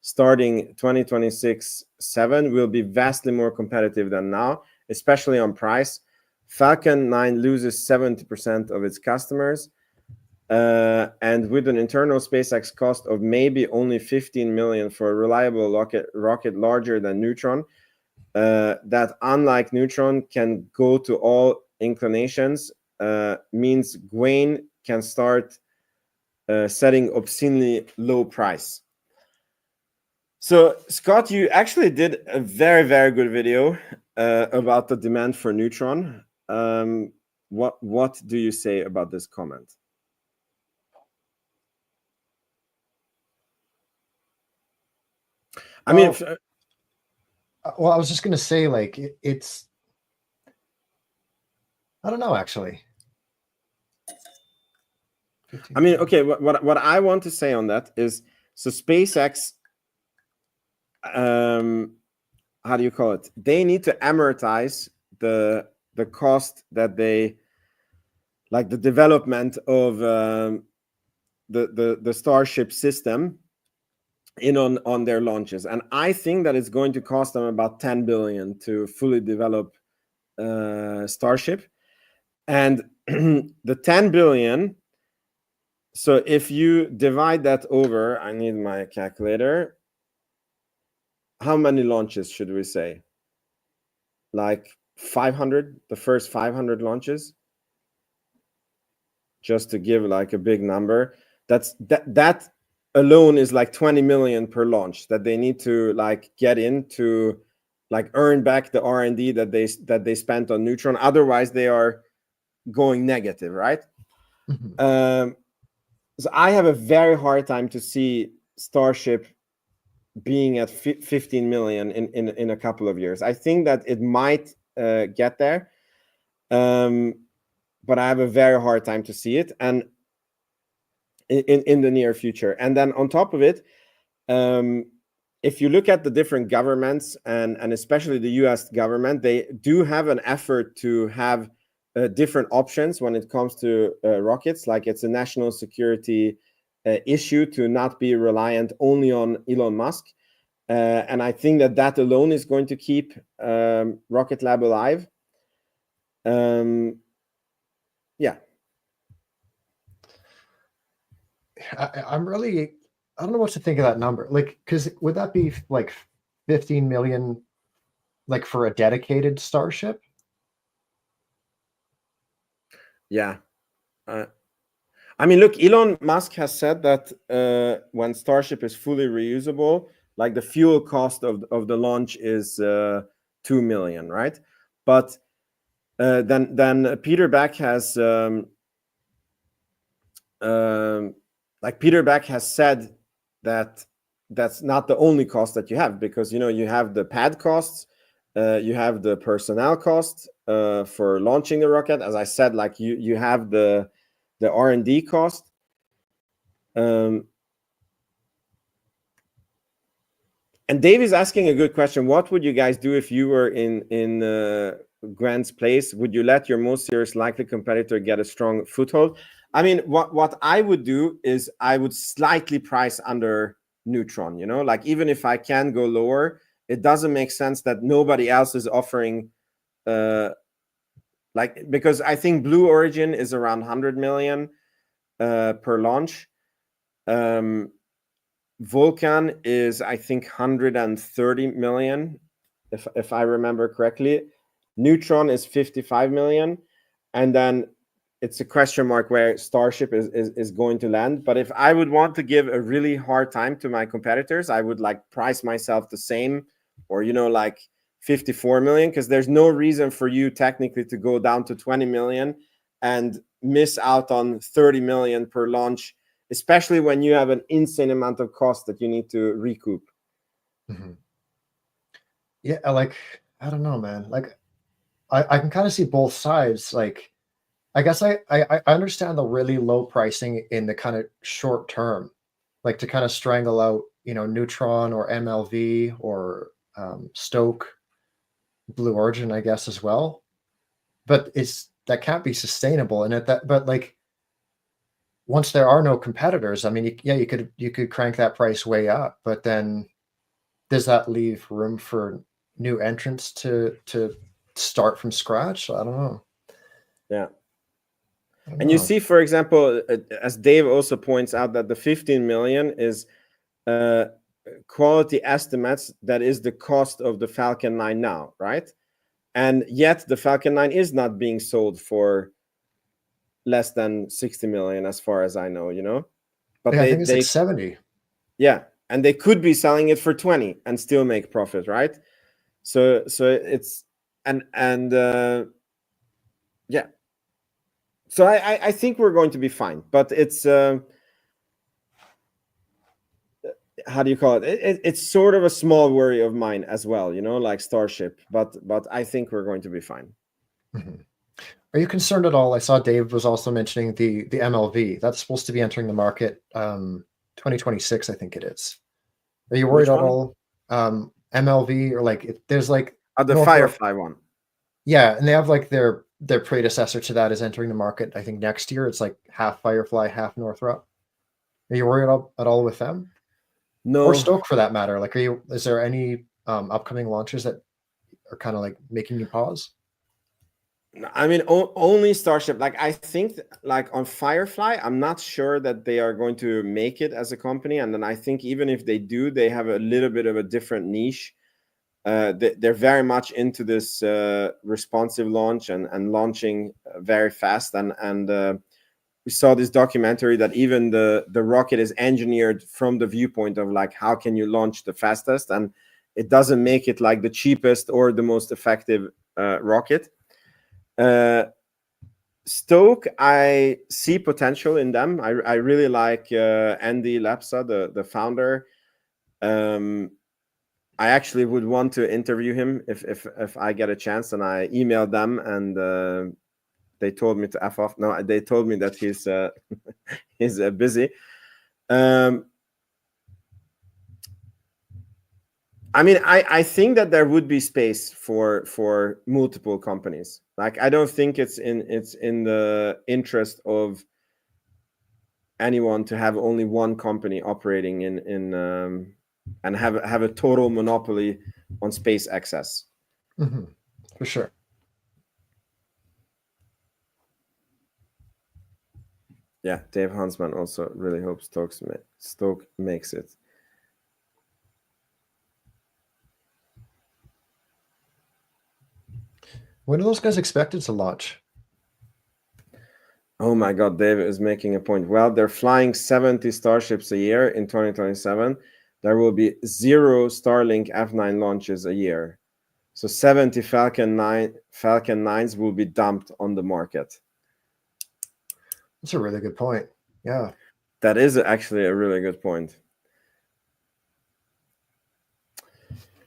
starting 2026-7 will be vastly more competitive than now, especially on price. Falcon 9 loses 70% of its customers. And with an internal SpaceX cost of maybe only 15 million for a reliable rocket larger than Neutron, that unlike Neutron can go to all inclinations, means Gwaine can start setting obscenely low price. So Scott, you actually did a very, very good video about the demand for Neutron. What do you say about this comment? I mean, well, I was just going to say, like, it's, I don't know, actually. I mean, okay, what I want to say on that is, so SpaceX, how do you call it? They need to amortize the cost that they, like the development of the Starship system in on their launches, and I think that it's going to cost them about 10 billion to fully develop Starship, and the 10 billion. So if you divide that over, I need my calculator. How many launches should we say? Like 500, the first 500 launches? Just to give like a big number. That alone is like 20 million per launch that they need to like get in to like earn back the R&D that they spent on Neutron. Otherwise they are going negative, right? Mm-hmm. So I have a very hard time to see Starship being at 15 million in a couple of years. I think that it might get there, but I have a very hard time to see it, and in the near future. And then on top of it, if you look at the different governments and especially the US government, they do have an effort to have different options when it comes to rockets. Like it's a national security issue to not be reliant only on Elon Musk. And I think that alone is going to keep Rocket Lab alive. Yeah. I'm really, I don't know what to think of that number. Like, because would that be like 15 million, like for a dedicated Starship? Yeah. I mean, look, Elon Musk has said that when Starship is fully reusable, like the fuel cost of the launch is 2 million, right? But then Peter Beck has Peter Beck has said that that's not the only cost that you have, because you have the pad costs, you have the personnel costs for launching the rocket. As I said, like you have the R&D cost. And Dave is asking a good question. What would you guys do if you were in Grant's place? Would you let your most serious likely competitor get a strong foothold? I mean, what I would do is I would slightly price under Neutron. Like even if I can go lower, it doesn't make sense that nobody else is offering. Because I think Blue Origin is around 100 million per launch. Vulcan is, I think, 130 million, if I remember correctly. Neutron is 55 million, and then it's a question mark where Starship is going to land. But if I would want to give a really hard time to my competitors, I would like price myself the same, or like 54 million, because there's no reason for you technically to go down to 20 million and miss out on 30 million per launch, especially when you have an insane amount of cost that you need to recoup. Mm-hmm. Yeah, like, I don't know, man. Like, I can kind of see both sides. Like, I guess I understand the really low pricing in the kind of short term, like to kind of strangle out, Neutron or MLV or Stoke, Blue Origin, I guess, as well. but that can't be sustainable. And but like, once there are no competitors, I mean, you could crank that price way up, but then does that leave room for new entrants to start from scratch? I don't know. Yeah. And you see, for example, as Dave also points out, that the 15 million is quality estimates. That is the cost of the Falcon 9 now, right? And yet the Falcon 9 is not being sold for less than 60 million, as far as I know, you know. But yeah, I think it's like 70. Yeah, and they could be selling it for 20 and still make profit, right? So it's and yeah. So I think we're going to be fine, but it's how do you call it? It's sort of a small worry of mine as well, you know, like Starship, but I think we're going to be fine. Mm-hmm. Are you concerned at all? I saw Dave was also mentioning the MLV that's supposed to be entering the market 2026, I think it is. Are you worried at all? MLV, or like there's like the Firefly one. Yeah, and they have like their predecessor to that is entering the market, I think next year. It's like half Firefly, half Northrop. Are you worried at all with them? No. Or Stoke for that matter. Like, is there any upcoming launches that are kind of like making you pause? I mean, only Starship. Like, I think like on Firefly, I'm not sure that they are going to make it as a company. And then I think even if they do, they have a little bit of a different niche. They're very much into this responsive launch and launching very fast. And we saw this documentary that even the rocket is engineered from the viewpoint of like, how can you launch the fastest? And it doesn't make it like the cheapest or the most effective rocket. Stoke, I see potential in them. I really like Andy Lapsa, the founder. I actually would want to interview him if I get a chance, and I emailed them, and they told me to F off. No, they told me that he's he's busy. I mean, I think that there would be space for multiple companies. Like, I don't think it's in the interest of anyone to have only one company operating in and have a total monopoly on space access. Mm-hmm. For sure. Yeah, Dave Hansman also really hopes Stoke makes it. When are those guys expected to launch? Oh my God, David is making a point. Well, they're flying 70 Starships a year in 2027. There will be 0 Starlink F9 launches a year. So 70 Falcon 9s will be dumped on the market. That's a really good point. Yeah. That is actually a really good point.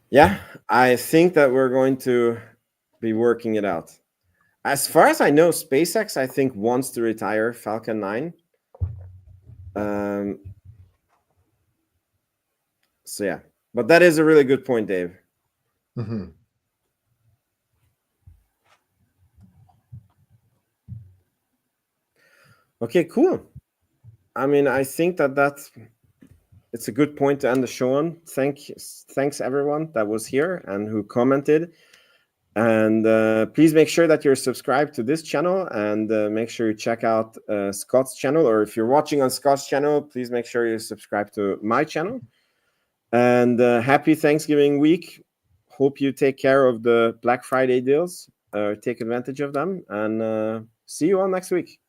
Yeah, I think that we're going to be working it out. As far as I know, SpaceX, I think, wants to retire Falcon 9. So yeah, but that is a really good point, Dave. Mm-hmm. Okay, cool. I mean, I think it's a good point to end the show on. Thanks everyone that was here and who commented. And please make sure that you're subscribed to this channel, and make sure you check out Scott's channel. Or if you're watching on Scott's channel, please make sure you subscribe to my channel. And happy Thanksgiving week. Hope you take care of the Black Friday deals. Take advantage of them, and see you all next week.